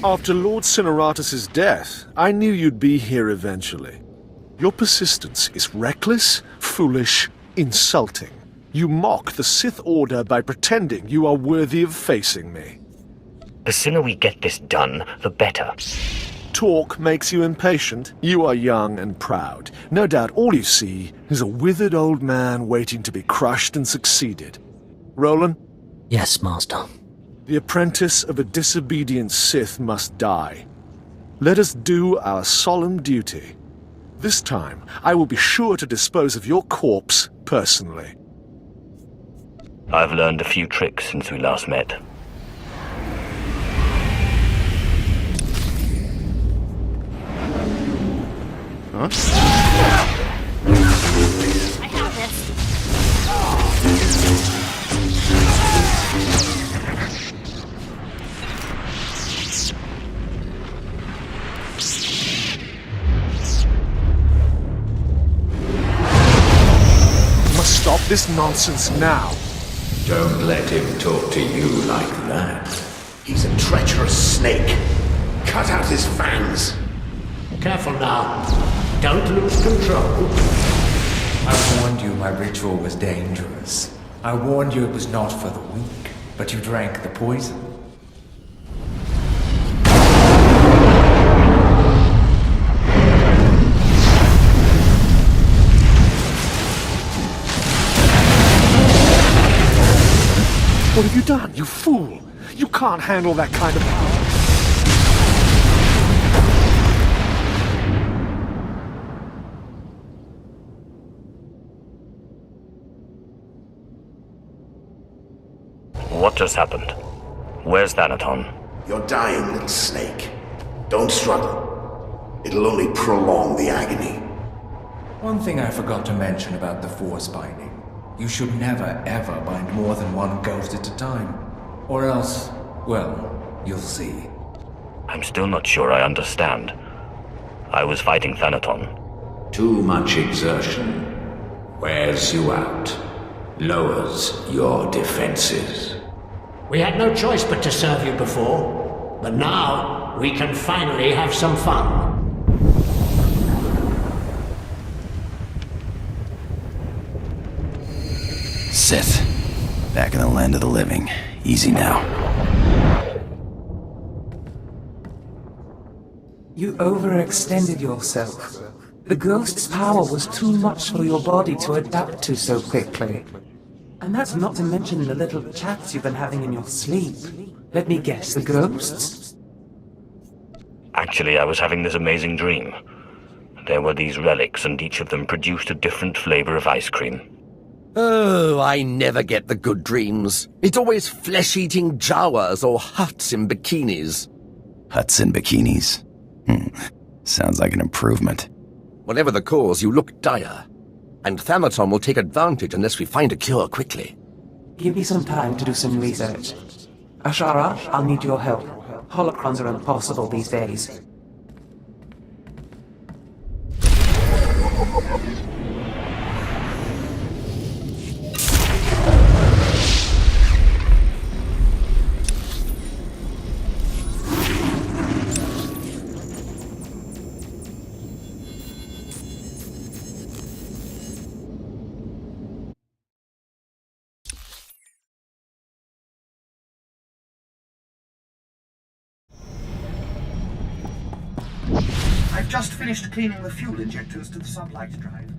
After Lord Cineratus' death, I knew you'd be here eventually. Your persistence is reckless, foolish, insulting. You mock the Sith Order by pretending you are worthy of facing me. The sooner we get this done, the better. Talk makes you impatient. You are young and proud. No doubt all you see is a withered old man waiting to be crushed and succeeded. Roland? Yes, Master. The apprentice of a disobedient Sith must die. Let us do our solemn duty. This time, I will be sure to dispose of your corpse personally. I've learned a few tricks since we last met. Huh? I have this. Must stop this nonsense now. Don't let him talk to you like that. He's a treacherous snake. Cut out his fangs. Careful now. Don't lose control. I warned you my ritual was dangerous. I warned you it was not for the weak, but you drank the poison. What have you done, you fool? You can't handle that kind of power. What just happened? Where's Thanaton? You're dying, little snake. Don't struggle. It'll only prolong the agony. One thing I forgot to mention about the Force binding. You should never ever bind more than one ghost at a time. Or else, well, you'll see. I'm still not sure I understand. I was fighting Thanaton. Too much exertion wears you out. Lowers your defenses. We had no choice but to serve you before, but now we can finally have some fun. Sith. Back in the land of the living. Easy now. You overextended yourself. The ghost's power was too much for your body to adapt to so quickly. And that's not to mention the little chats you've been having in your sleep. Let me guess, the ghosts? Actually, I was having this amazing dream. There were these relics, and each of them produced a different flavor of ice cream. Oh, I never get the good dreams. It's always flesh-eating Jawas or huts in bikinis. Huts and bikinis. Sounds like an improvement. Whatever the cause, you look dire. And Thanaton will take advantage unless we find a cure quickly. Give me some time to do some research. Ashara, I'll need your help. Holocrons are impossible these days. I've just finished cleaning the fuel injectors to the sublight drive.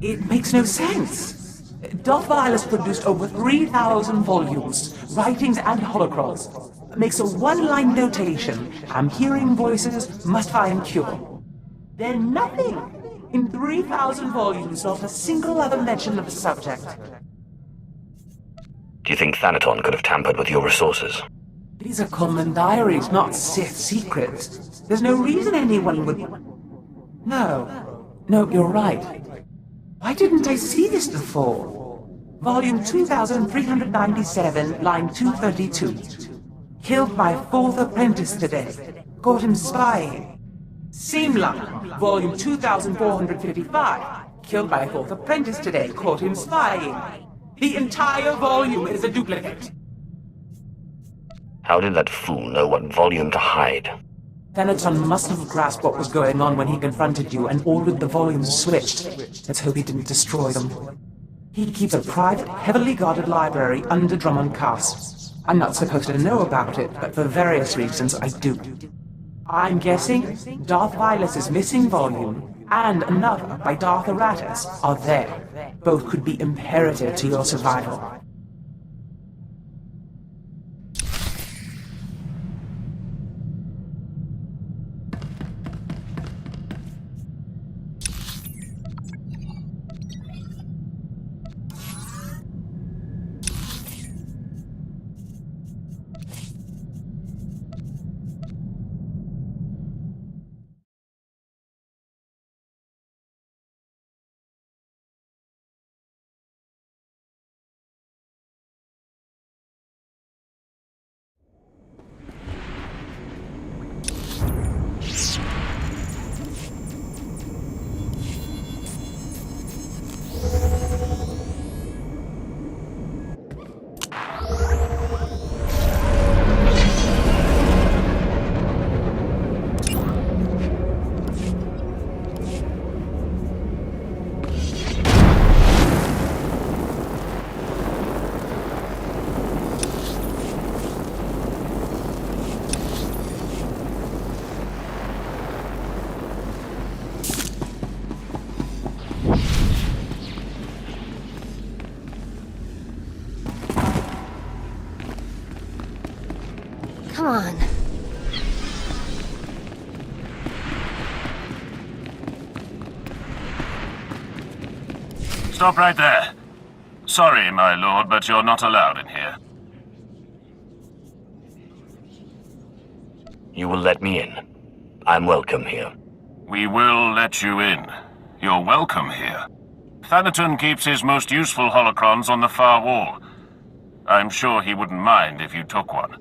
It makes no sense. Darth Vile produced over 3,000 volumes, writings and holocrons. Makes a one-line notation. I'm hearing voices, must find cure. Then nothing. In 3,000 volumes, not a single other mention of the subject. Do you think Thanaton could have tampered with your resources? It is a common diary, it's not Sith secret. There's no reason anyone would... No, you're right. Why didn't I see this before? Volume 2397, line 232. Killed my fourth apprentice today. Caught him spying. Same line, volume 2455. Killed my fourth apprentice today. Caught him spying. The entire volume is a duplicate. How did that fool know what volume to hide? Thanaton must have grasped what was going on when he confronted you and ordered the volumes switched. Let's hope he didn't destroy them. He keeps a private, heavily guarded library under Drummond Castle. I'm not supposed to know about it, but for various reasons I do. I'm guessing Darth Vilus's missing volume and another by Darth Aratus are there. Both could be imperative to your survival. Come on. Stop right there. Sorry, my lord, but you're not allowed in here. You will let me in. I'm welcome here. We will let you in. You're welcome here. Thanaton keeps his most useful holocrons on the far wall. I'm sure he wouldn't mind if you took one.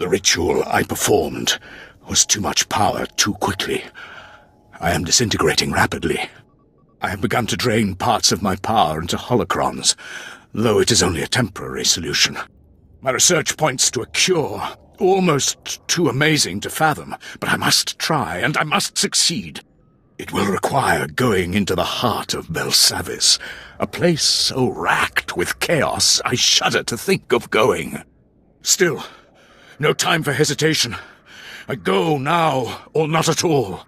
The ritual I performed was too much power too quickly. I am disintegrating rapidly. I have begun to drain parts of my power into holocrons, though it is only a temporary solution. My research points to a cure, almost too amazing to fathom, but I must try, and I must succeed. It will require going into the heart of Belsavis, a place so racked with chaos I shudder to think of going. Still, no time for hesitation. I go now, or not at all.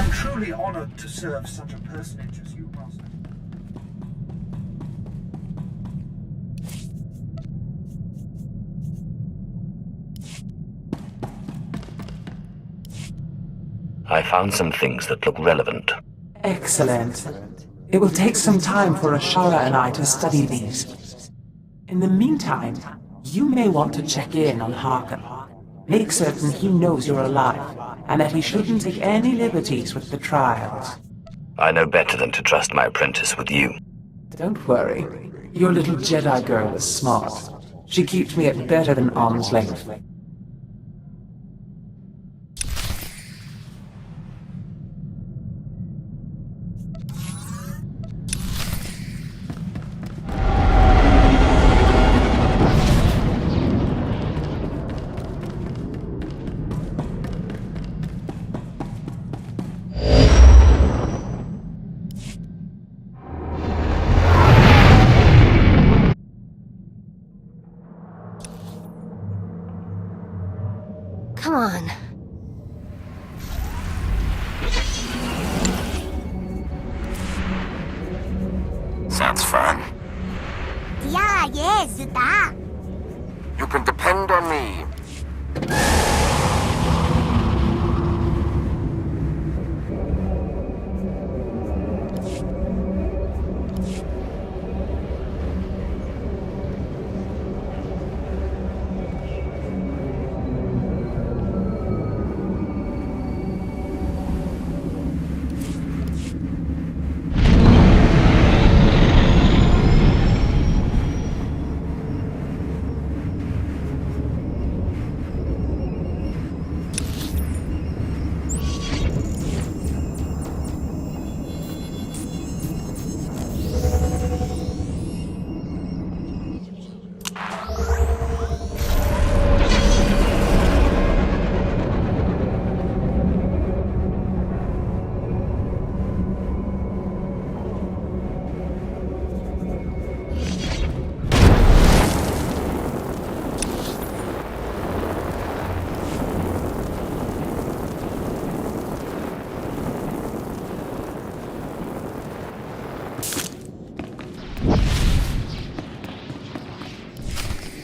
am truly honored to serve such a personage as you, Master. I found some things that look relevant. Excellent. It will take some time for Ashara and I to study these. In the meantime, you may want to check in on Harkin. Make certain he knows you're alive, and that he shouldn't take any liberties with the trials. I know better than to trust my apprentice with you. Don't worry. Your little Jedi girl is smart. She keeps me at better than arm's length. Come on. Sounds fun. Yeah, yes, that. You can depend on me.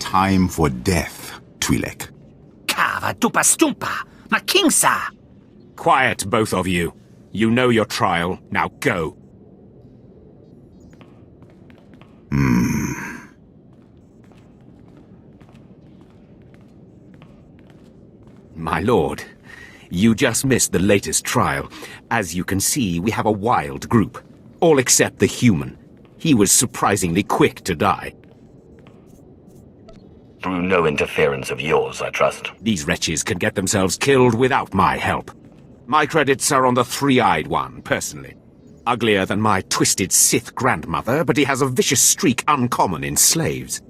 Time for death, Twi'lek. Kava dupa stumpa, makingsa. Quiet, both of you. You know your trial. Now go. My lord, you just missed the latest trial. As you can see, we have a wild group. All except the human. He was surprisingly quick to die. Through no interference of yours, I trust. These wretches can get themselves killed without my help. My credits are on the three-eyed one, personally. Uglier than my twisted Sith grandmother, but he has a vicious streak uncommon in slaves.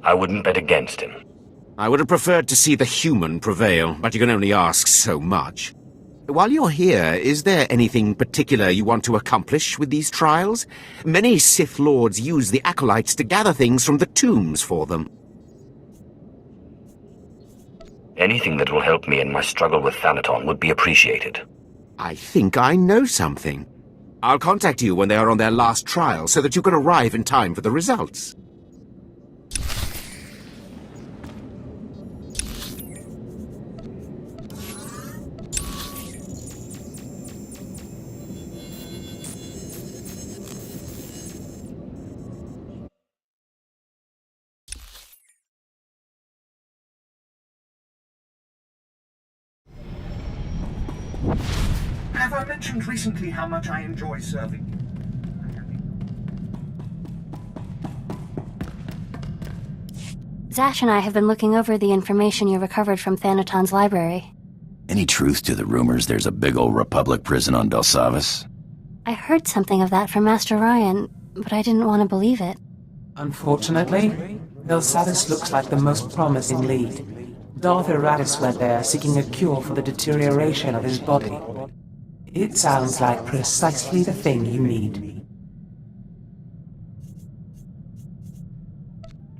I wouldn't bet against him. I would have preferred to see the human prevail, but you can only ask so much. While you're here, is there anything particular you want to accomplish with these trials? Many Sith Lords use the Acolytes to gather things from the tombs for them. Anything that will help me in my struggle with Thanaton would be appreciated. I think I know something. I'll contact you when they are on their last trial, so that you can arrive in time for the results. Have I mentioned recently how much I enjoy serving you? Zash and I have been looking over the information you recovered from Thanaton's library. Any truth to the rumors there's a big old Republic prison on Belsavis? I heard something of that from Master Ryan, but I didn't want to believe it. Unfortunately, Belsavis looks like the most promising lead. Darth Eratis went there seeking a cure for the deterioration of his body. It sounds like precisely the thing you need.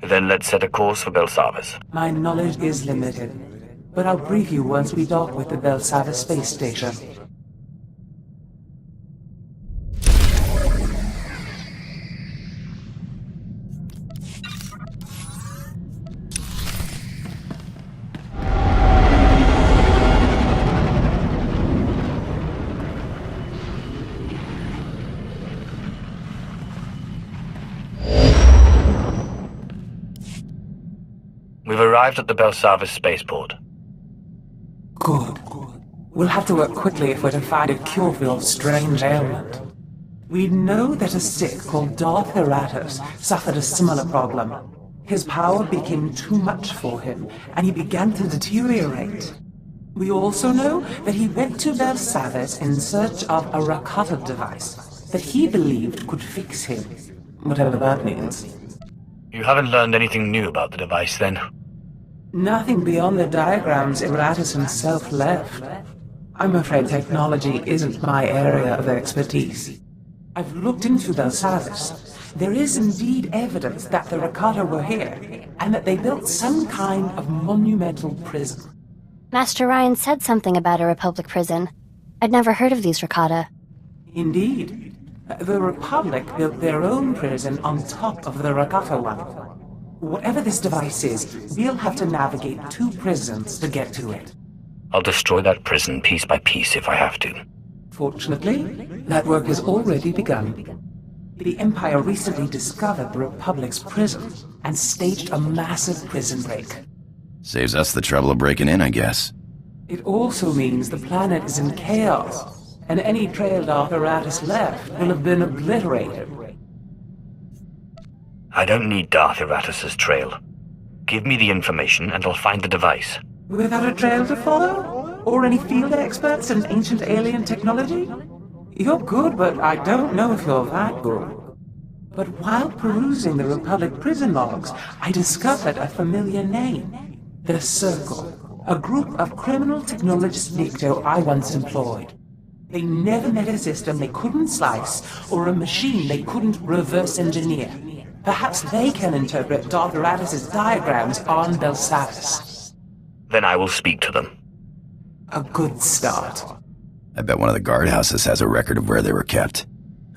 Then let's set a course for Belsavis. My knowledge is limited. but I'll brief you once we dock with the Belsavis space station. We've arrived at the Belsavis spaceport. Good. We'll have to work quickly if we're to find a cure for your strange ailment. We know that a Sith called Darth Heratus suffered a similar problem. His power became too much for him, and he began to deteriorate. We also know that he went to Belsavis in search of a Rakata device that he believed could fix him, whatever that means. You haven't learned anything new about the device, then? Nothing beyond the diagrams Heratus himself left. I'm afraid technology isn't my area of expertise. I've looked into Belsavis. There is indeed evidence that the Rakata were here, and that they built some kind of monumental prison. Master Ryan said something about a Republic prison. I'd never heard of these Rakata. Indeed. The Republic built their own prison on top of the Rakata one. Whatever this device is, we'll have to navigate 2 prisons to get to it. I'll destroy that prison piece by piece if I have to. Fortunately, that work has already begun. The Empire recently discovered the Republic's prison and staged a massive prison break. Saves us the trouble of breaking in, I guess. It also means the planet is in chaos, and any trail Darth Heratus left will have been obliterated. I don't need Darth Heratus' trail. Give me the information and I'll find the device. Without a trail to follow? Or any field experts in ancient alien technology? You're good, but I don't know if you're that good. But while perusing the Republic prison logs, I discovered a familiar name. The Circle, a group of criminal technologists Victo I once employed. They never met a system they couldn't slice, or a machine they couldn't reverse engineer. Perhaps they can interpret Darth Heratus' diagrams on Belsavis. Then I will speak to them. A good start. I bet one of the guardhouses has a record of where they were kept.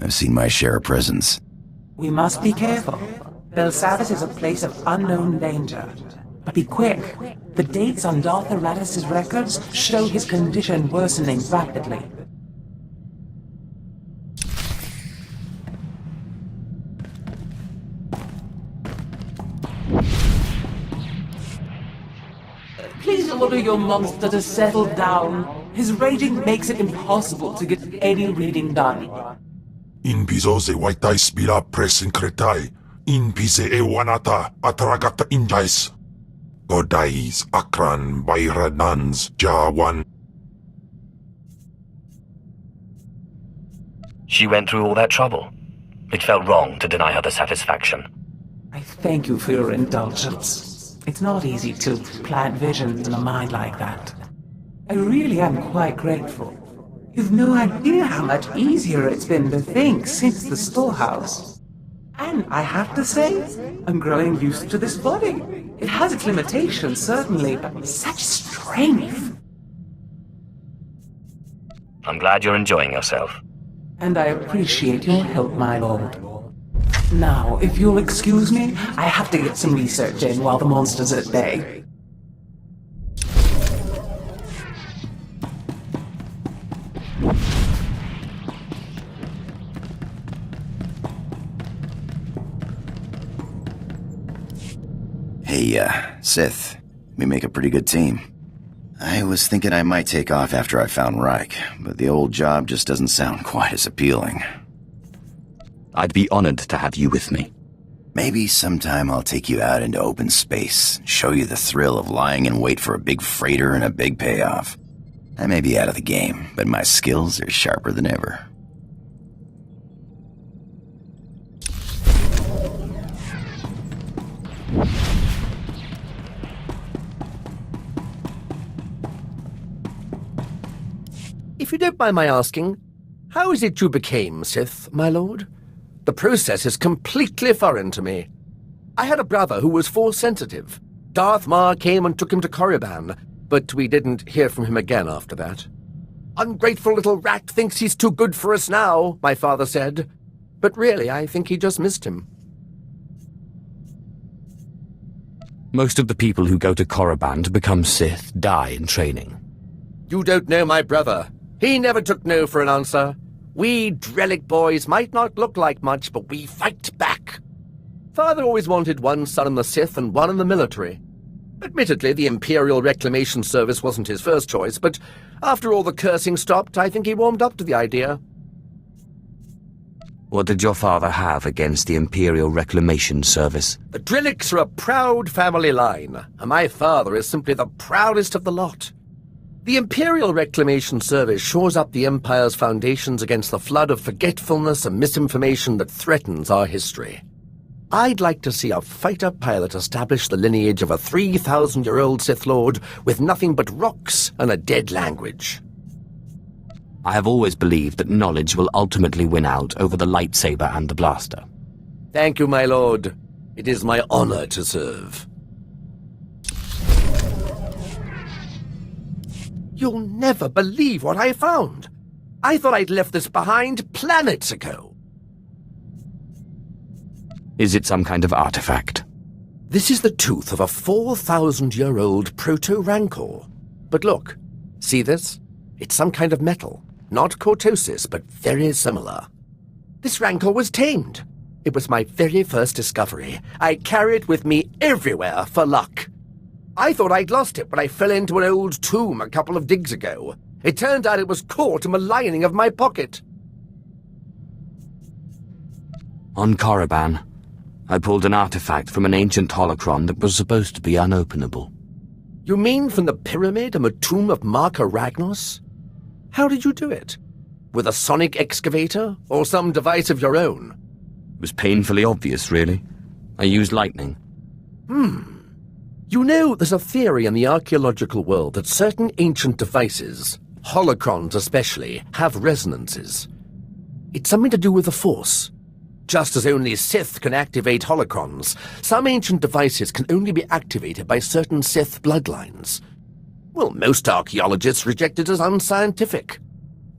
I've seen my share of prisons. We must be careful. Belsavis is a place of unknown danger. But be quick. The dates on Darth Heratus' records show his condition worsening rapidly. Please order your monster to settle down. His raging makes it impossible to get any reading done. Inbizo waitai spira presinkretai. Inbize wanata atragata injais. Godais akran bayranans jawan. She went through all that trouble. It felt wrong to deny her the satisfaction. I thank you for your indulgence. It's not easy to plant visions in a mind like that. I really am quite grateful. You've no idea how much easier it's been to think since the storehouse. And I have to say, I'm growing used to this body. It has its limitations, certainly, but such strength. I'm glad you're enjoying yourself. And I appreciate your help, my lord. Now, if you'll excuse me, I have to get some research in while the monster's at bay. Hey, Sith. We make a pretty good team. I was thinking I might take off after I found Reich, but the old job just doesn't sound quite as appealing. I'd be honored to have you with me. Maybe sometime I'll take you out into open space, show you the thrill of lying in wait for a big freighter and a big payoff. I may be out of the game, but my skills are sharper than ever. If you don't mind my asking, how is it you became Sith, my lord? The process is completely foreign to me. I had a brother who was Force sensitive. Darth Maul came and took him to Korriban, but we didn't hear from him again after that. "Ungrateful little rat thinks he's too good for us now," my father said. But really, I think he just missed him. Most of the people who go to Korriban to become Sith die in training. You don't know my brother. He never took no for an answer. We Drellic boys might not look like much, but we fight back. Father always wanted one son in the Sith and one in the military. Admittedly, the Imperial Reclamation Service wasn't his first choice, but after all the cursing stopped, I think he warmed up to the idea. What did your father have against the Imperial Reclamation Service? The Drellics are a proud family line, and my father is simply the proudest of the lot. The Imperial Reclamation Service shores up the Empire's foundations against the flood of forgetfulness and misinformation that threatens our history. I'd like to see a fighter pilot establish the lineage of a 3,000-year-old Sith Lord with nothing but rocks and a dead language. I have always believed that knowledge will ultimately win out over the lightsaber and the blaster. Thank you, my lord. It is my honor to serve. You'll never believe what I found. I thought I'd left this behind planets ago. Is it some kind of artifact? This is the tooth of a 4,000-year-old proto-rancor. But look, see this? It's some kind of metal. Not cortosis, but very similar. This rancor was tamed. It was my very first discovery. I carry it with me everywhere for luck. I thought I'd lost it when I fell into an old tomb a couple of digs ago. It turned out it was caught in the lining of my pocket. On Korriban, I pulled an artifact from an ancient holocron that was supposed to be unopenable. You mean from the pyramid and the tomb of Marka Ragnos? How did you do it? With a sonic excavator, or some device of your own? It was painfully obvious, really. I used lightning. You know, there's a theory in the archaeological world that certain ancient devices, holocrons especially, have resonances. It's something to do with the Force. Just as only Sith can activate holocrons, some ancient devices can only be activated by certain Sith bloodlines. Well, most archaeologists reject it as unscientific.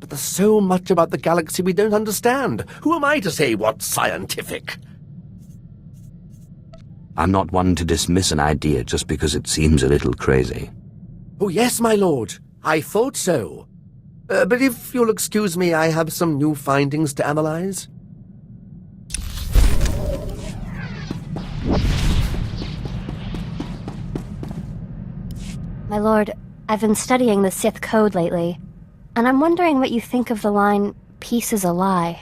But there's so much about the galaxy we don't understand. Who am I to say what's scientific? I'm not one to dismiss an idea just because it seems a little crazy. Oh, yes, my lord. I thought so. But if you'll excuse me, I have some new findings to analyze. My lord, I've been studying the Sith code lately, and I'm wondering what you think of the line, "Peace is a lie."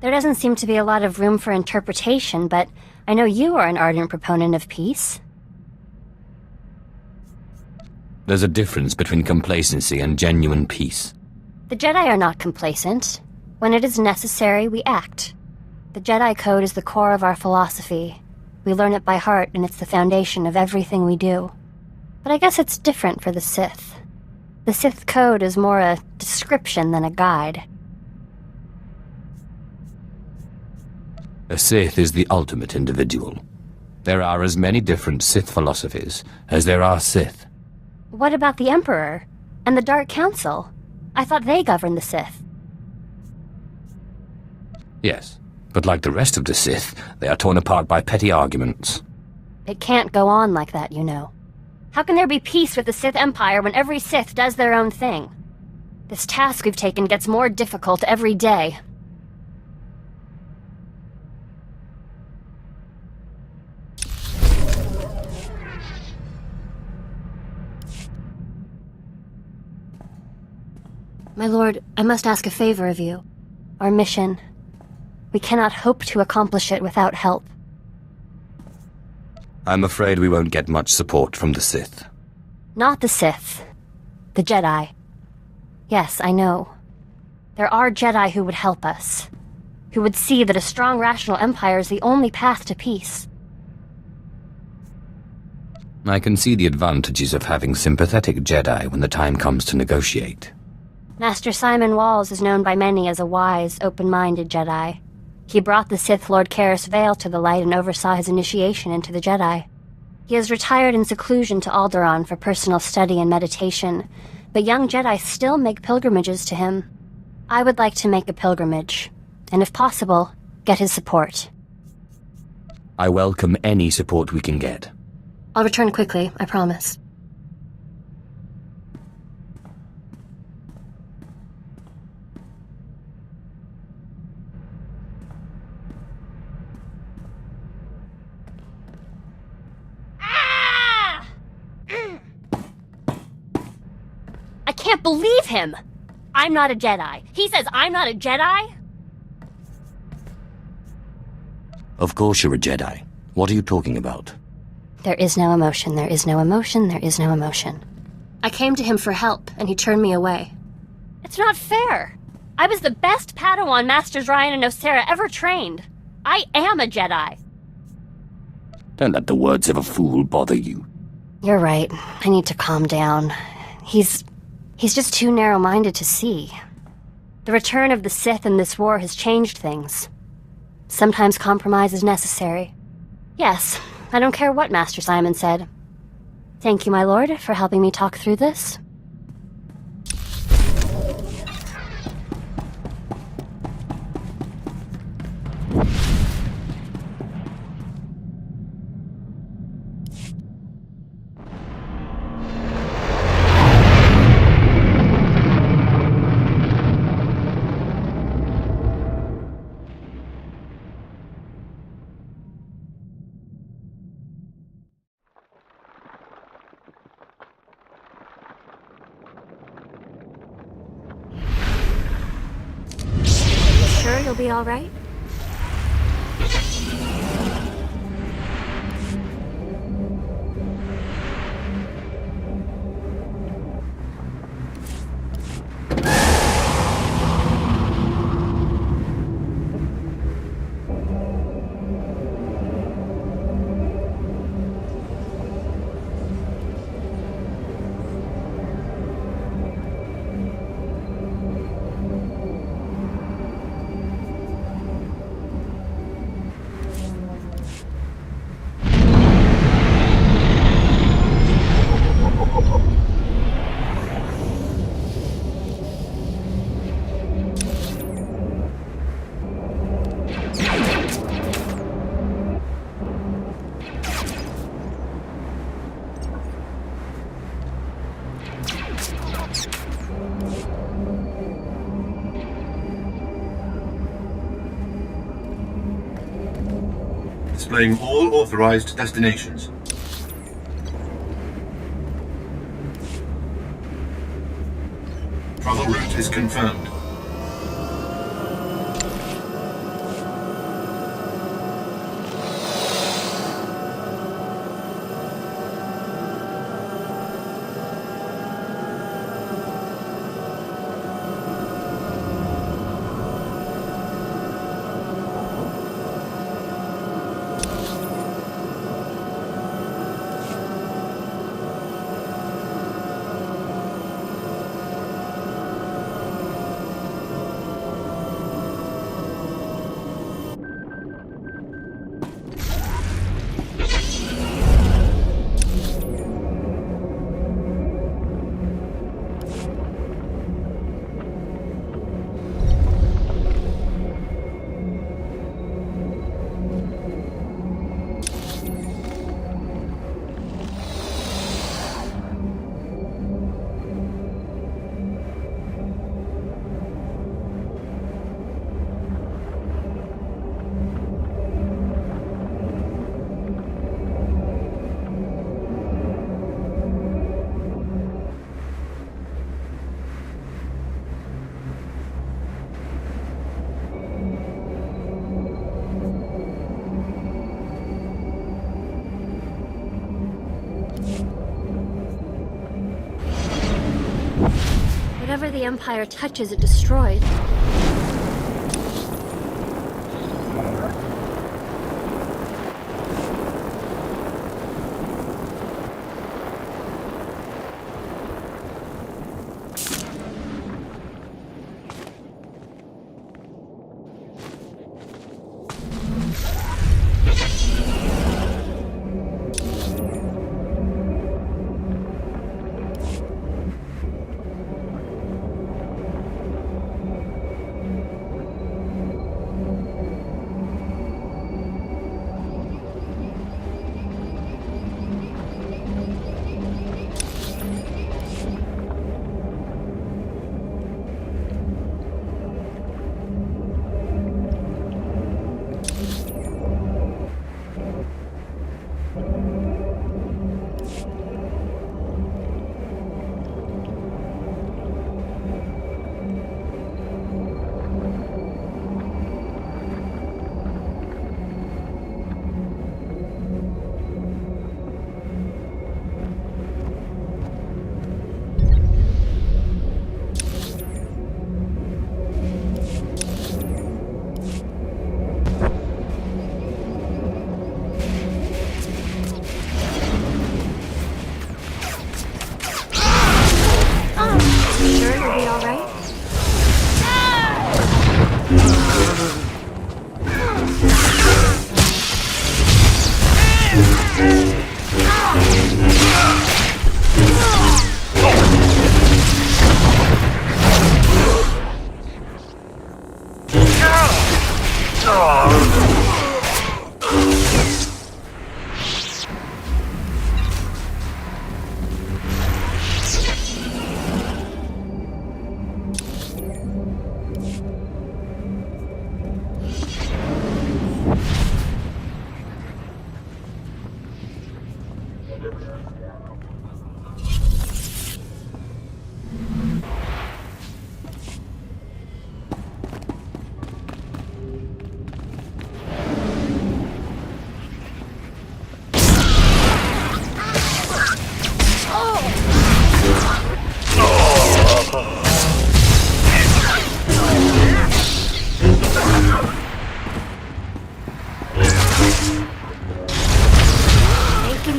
There doesn't seem to be a lot of room for interpretation, but I know you are an ardent proponent of peace. There's a difference between complacency and genuine peace. The Jedi are not complacent. When it is necessary, we act. The Jedi code is the core of our philosophy. We learn it by heart, and it's the foundation of everything we do. But I guess it's different for the Sith. The Sith code is more a description than a guide. A Sith is the ultimate individual. There are as many different Sith philosophies as there are Sith. What about the Emperor? And the Dark Council? I thought they governed the Sith. Yes, but like the rest of the Sith, they are torn apart by petty arguments. It can't go on like that, you know. How can there be peace with the Sith Empire when every Sith does their own thing? This task we've taken gets more difficult every day. My lord, I must ask a favor of you. Our mission. We cannot hope to accomplish it without help. I'm afraid we won't get much support from the Sith. Not the Sith. The Jedi. Yes, I know. There are Jedi who would help us. Who would see that a strong, rational empire is the only path to peace. I can see the advantages of having sympathetic Jedi when the time comes to negotiate. Master Simon Walls is known by many as a wise, open-minded Jedi. He brought the Sith Lord Karis Vale to the light and oversaw his initiation into the Jedi. He has retired in seclusion to Alderaan for personal study and meditation, but young Jedi still make pilgrimages to him. I would like to make a pilgrimage, and if possible, get his support. I welcome any support we can get. I'll return quickly, I promise. I can't believe him! I'm not a Jedi. He says I'm not a Jedi? Of course you're a Jedi. What are you talking about? There is no emotion, there is no emotion, there is no emotion. I came to him for help, and he turned me away. It's not fair. I was the best Padawan Masters Ryan and Osera ever trained. I am a Jedi. Don't let the words of a fool bother you. You're right. I need to calm down. He's just too narrow-minded to see. The return of the Sith in this war has changed things. Sometimes compromise is necessary. Yes, I don't care what Master Simon said. Thank you, my lord, for helping me talk through this. Sure you'll be all right? Displaying all authorized destinations. Travel route is confirmed. Whatever the Empire touches, it destroys.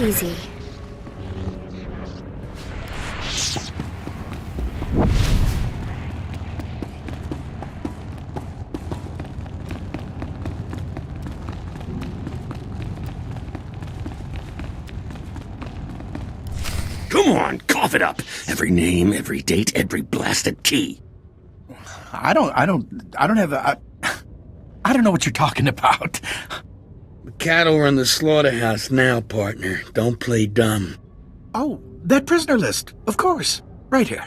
Easy. Come on, cough it up. Every name, every date, every blasted key. I don't have I don't know what you're talking about. The cattle run the slaughterhouse now, partner. Don't play dumb. Oh, that prisoner list. Of course. Right here.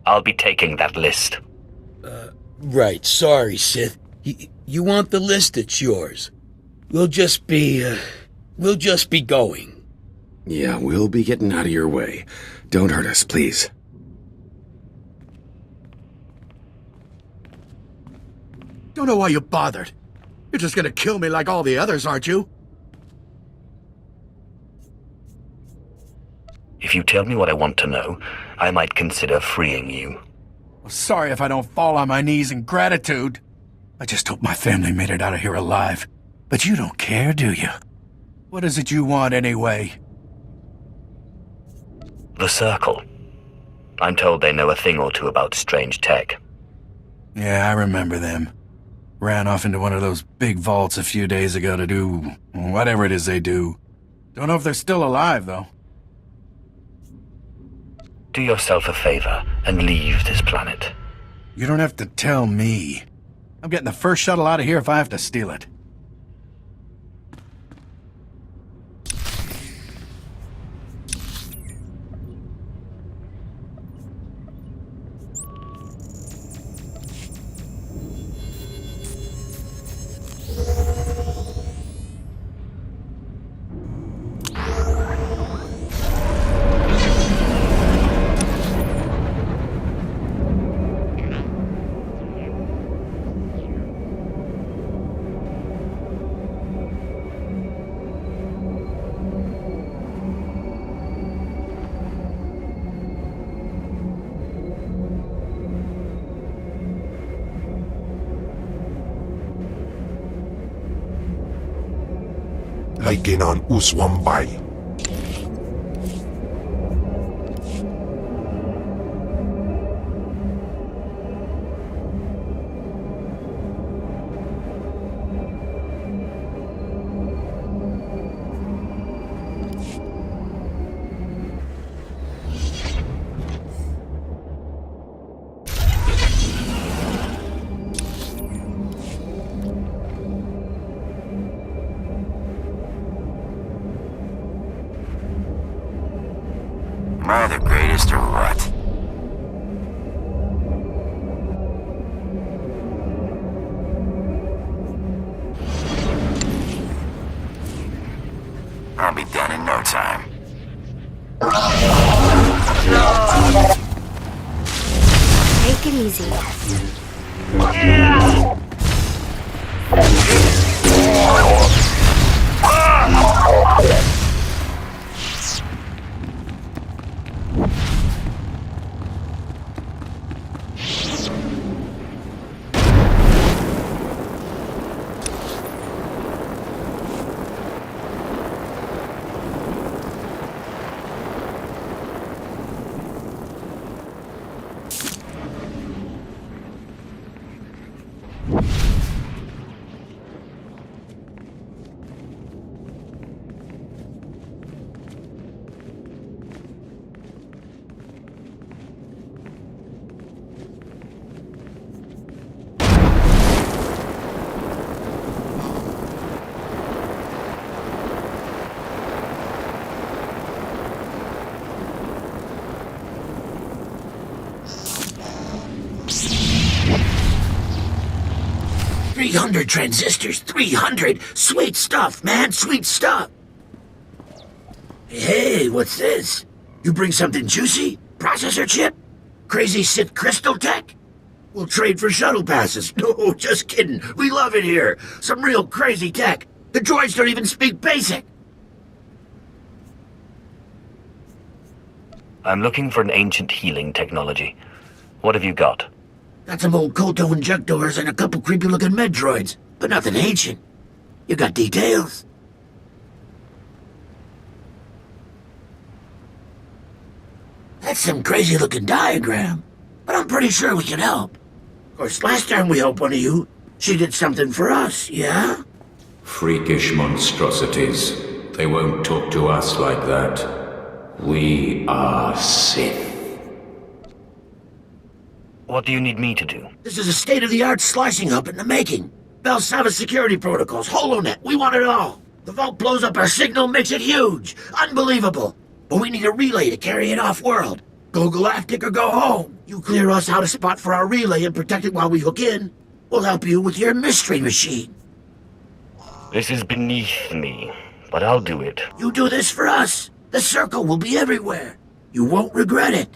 I'll be taking that list. Right. Sorry, Sith. You want the list, it's yours. We'll just be going. Yeah, we'll be getting out of your way. Don't hurt us, please. Don't know why you bothered. You're just gonna kill me like all the others, aren't you? If you tell me what I want to know, I might consider freeing you. Well, sorry if I don't fall on my knees in gratitude. I just hope my family made it out of here alive. But you don't care, do you? What is it you want, anyway? The Circle. I'm told they know a thing or two about strange tech. Yeah, I remember them. Ran off into one of those big vaults a few days ago to do whatever it is they do. Don't know if they're still alive, though. Do yourself a favor and leave this planet. You don't have to tell me. I'm getting the first shuttle out of here if I have to steal it. Laigenan Uswambai. Transistors, 300! Sweet stuff, man, sweet stuff! Hey, what's this? You bring something juicy? Processor chip? Crazy Sith crystal tech? We'll trade for shuttle passes. No, just kidding. We love it here. Some real crazy tech. The droids don't even speak basic. I'm looking for an ancient healing technology. What have you got? Got some old Kolto injectors and a couple creepy-looking med droids, but nothing ancient. You got details? That's some crazy-looking diagram, but I'm pretty sure we can help. Of course, last time we helped one of you, she did something for us, yeah? Freakish monstrosities. They won't talk to us like that. We are Sith. What do you need me to do? This is a state-of-the-art slicing hub in the making. Bell-Sava security protocols, HoloNet, we want it all. The vault blows up our signal, makes it huge. Unbelievable. But we need a relay to carry it off-world. Go galactic or go home. You clear us out a spot for our relay and protect it while we hook in. We'll help you with your mystery machine. This is beneath me, but I'll do it. You do this for us. The circle will be everywhere. You won't regret it.